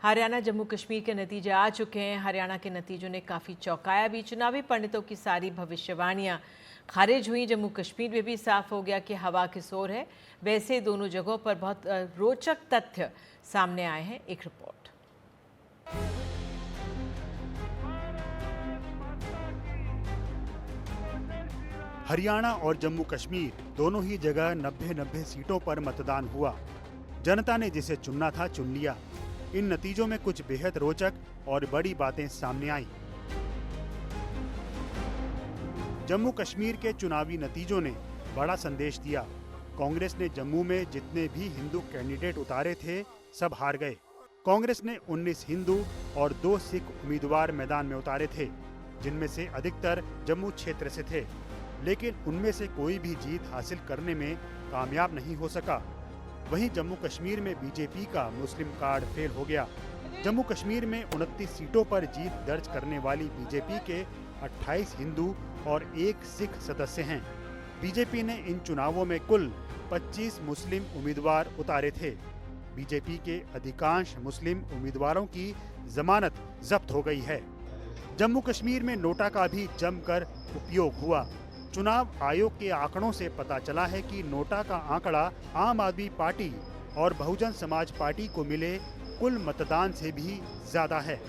हरियाणा जम्मू कश्मीर के नतीजे आ चुके हैं। हरियाणा के नतीजों ने काफ़ी चौंकाया भी। चुनावी पंडितों की सारी भविष्यवाणियां खारिज हुई। जम्मू कश्मीर में भी साफ हो गया कि हवा किशोर है। वैसे दोनों जगहों पर बहुत रोचक तथ्य सामने आए हैं। एक रिपोर्ट। हरियाणा और जम्मू कश्मीर दोनों ही जगह 90-90 सीटों पर मतदान हुआ। जनता ने जिसे चुनना था चुन लिया। इन नतीजों में कुछ बेहद रोचक और बड़ी बातें सामने आईं। जम्मू कश्मीर के चुनावी नतीजों ने बड़ा संदेश दिया। कांग्रेस ने जम्मू में जितने भी हिंदू कैंडिडेट उतारे थे सब हार गए। कांग्रेस ने 19 हिंदू और 2 सिख उम्मीदवार मैदान में उतारे थे, जिनमें से अधिकतर जम्मू क्षेत्र से थे, लेकिन उनमें से कोई भी जीत हासिल करने में कामयाब नहीं हो सका। वहीं जम्मू कश्मीर में बीजेपी का मुस्लिम कार्ड फेल हो गया। जम्मू कश्मीर में 29 सीटों पर जीत दर्ज करने वाली बीजेपी के 28 हिंदू और 1 सिख सदस्य हैं। बीजेपी ने इन चुनावों में कुल 25 मुस्लिम उम्मीदवार उतारे थे। बीजेपी के अधिकांश मुस्लिम उम्मीदवारों की जमानत जब्त हो गई है। जम्मू कश्मीर में नोटा का भी जमकर उपयोग हुआ। चुनाव आयोग के आंकड़ों से पता चला है कि नोटा का आंकड़ा आम आदमी पार्टी और बहुजन समाज पार्टी को मिले कुल मतदान से भी ज्यादा है।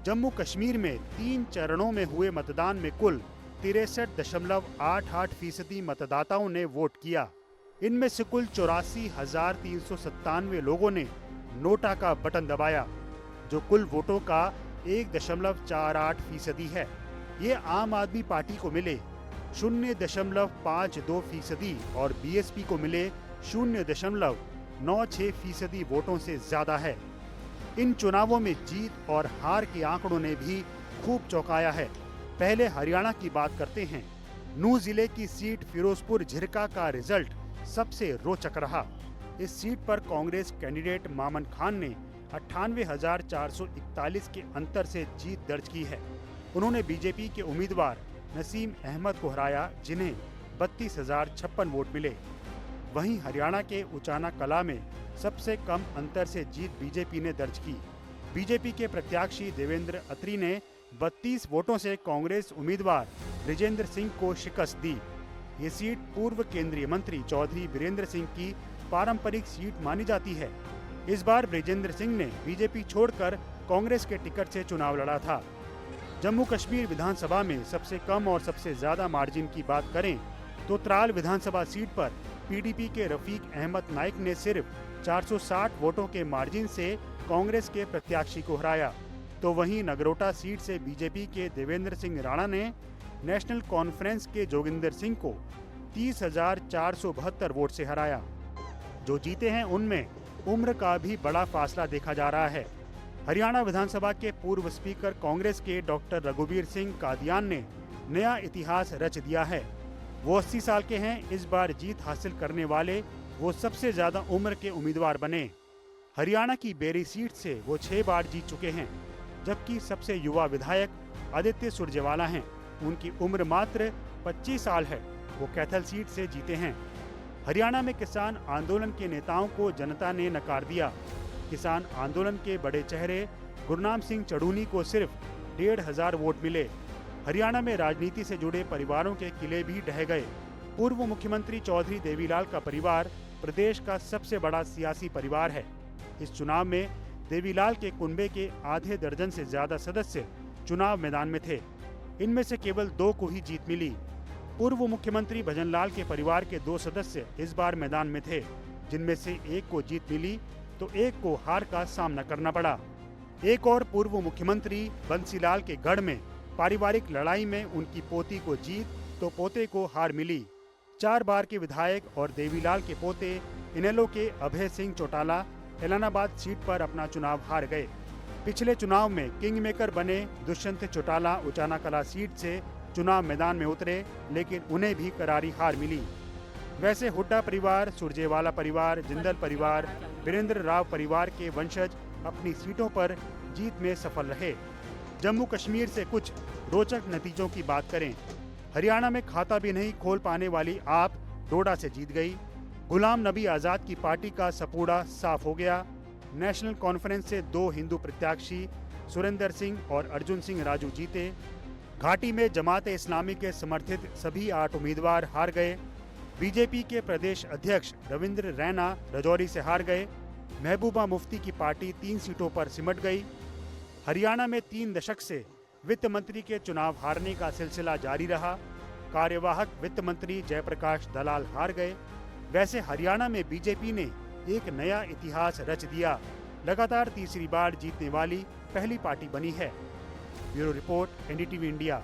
जम्मू कश्मीर में 3 चरणों में हुए मतदान में कुल 63.88% मतदाताओं ने वोट किया। इनमें से कुल 84,397 लोगों ने नोटा का बटन दबाया, जो कुल वोटों का 1.48% है। ये आम आदमी पार्टी को मिले 0.52% और बीएसपी को मिले 0.96% वोटों से ज्यादा है। इन चुनावों में जीत और हार के आंकड़ों ने भी खूब चौंकाया है। पहले हरियाणा की बात करते हैं। नूंह जिले की सीट फिरोजपुर झिरका का रिजल्ट सबसे रोचक रहा। इस सीट पर कांग्रेस कैंडिडेट मामन खान ने 98,441 के अंतर से जीत दर्ज की है। उन्होंने बीजेपी के उम्मीदवार नसीम अहमद को हराया, जिन्हें 32,056 वोट मिले। वहीं हरियाणा के उचाना कला में सबसे कम अंतर से जीत बीजेपी ने दर्ज की। बीजेपी के प्रत्याशी देवेंद्र अत्री ने 32 वोटों से कांग्रेस उम्मीदवार ब्रिजेंद्र सिंह को शिकस्त दी। ये सीट पूर्व केंद्रीय मंत्री चौधरी बीरेंद्र सिंह की पारंपरिक सीट मानी जाती है। इस बार ब्रिजेंद्र सिंह ने बीजेपी छोड़कर कांग्रेस के टिकट से चुनाव लड़ा था। जम्मू कश्मीर विधानसभा में सबसे कम और सबसे ज्यादा मार्जिन की बात करें तो त्राल विधानसभा सीट पर पीडीपी के रफीक अहमद नाइक ने सिर्फ 460 वोटों के मार्जिन से कांग्रेस के प्रत्याशी को हराया। तो वहीं नगरोटा सीट से बीजेपी के देवेंद्र सिंह राणा ने नेशनल कॉन्फ्रेंस के जोगिंदर सिंह को 30,472 वोट से हराया। जो जीते हैं उनमें उम्र का भी बड़ा फासला देखा जा रहा है। हरियाणा विधानसभा के पूर्व स्पीकर कांग्रेस के डॉक्टर रघुबीर सिंह कादियान ने नया इतिहास रच दिया है। वो 80 साल के हैं। इस बार जीत हासिल करने वाले वो सबसे ज्यादा उम्र के उम्मीदवार बने। हरियाणा की बेरी सीट से वो 6 बार जीत चुके हैं, जबकि सबसे युवा विधायक आदित्य सुरजेवाला हैं। उनकी उम्र मात्र 25 साल है। वो कैथल सीट से जीते हैं। हरियाणा में किसान आंदोलन के नेताओं को जनता ने नकार दिया। किसान आंदोलन के बड़े चेहरे गुरनाम सिंह चढ़ूनी को सिर्फ 1,500 वोट मिले। हरियाणा में राजनीति से जुड़े परिवारों के किले भी ढह गए। पूर्व मुख्यमंत्री चौधरी देवीलाल का परिवार प्रदेश का सबसे बड़ा सियासी परिवार है। इस चुनाव में देवीलाल के कुनबे के आधे दर्जन से ज्यादा सदस्य चुनाव मैदान में थे। इनमें से केवल 2 को ही जीत मिली। पूर्व मुख्यमंत्री भजनलाल के परिवार के 2 सदस्य इस बार मैदान में थे, जिनमें से एक को जीत मिली तो एक को हार का सामना करना पड़ा। एक और पूर्व मुख्यमंत्री बंसीलाल के गढ़ में पारिवारिक लड़ाई में उनकी पोती को जीत तो पोते को हार मिली। 4 बार के विधायक और देवीलाल के पोते इनेलो के अभय सिंह चौटाला एलानाबाद सीट पर अपना चुनाव हार गए। पिछले चुनाव में किंग मेकर बने दुष्यंत चौटाला उचाना कला सीट से चुनाव मैदान में उतरे, लेकिन उन्हें भी करारी हार मिली। वैसे हुड्डा परिवार, सुरजेवाला परिवार, जिंदल परिवार, वीरेंद्र राव परिवार के वंशज अपनी सीटों पर जीत में सफल रहे। जम्मू कश्मीर से कुछ रोचक नतीजों की बात करें। हरियाणा में खाता भी नहीं खोल पाने वाली आप डोडा से जीत गई। गुलाम नबी आजाद की पार्टी का सपूड़ा साफ हो गया। नेशनल कॉन्फ्रेंस से 2 हिंदू प्रत्याशी सुरेंद्र सिंह और अर्जुन सिंह राजू जीते। घाटी में जमात-ए इस्लामी के समर्थित सभी 8 उम्मीदवार हार गए। बीजेपी के प्रदेश अध्यक्ष रविंद्र रैना राजौरी से हार गए। महबूबा मुफ्ती की पार्टी 3 सीटों पर सिमट गई। हरियाणा में 3 दशक से वित्त मंत्री के चुनाव हारने का सिलसिला जारी रहा। कार्यवाहक वित्त मंत्री जयप्रकाश दलाल हार गए। वैसे हरियाणा में बीजेपी ने एक नया इतिहास रच दिया। लगातार तीसरी बार जीतने वाली पहली पार्टी बनी है। Bureau report, NDTV India.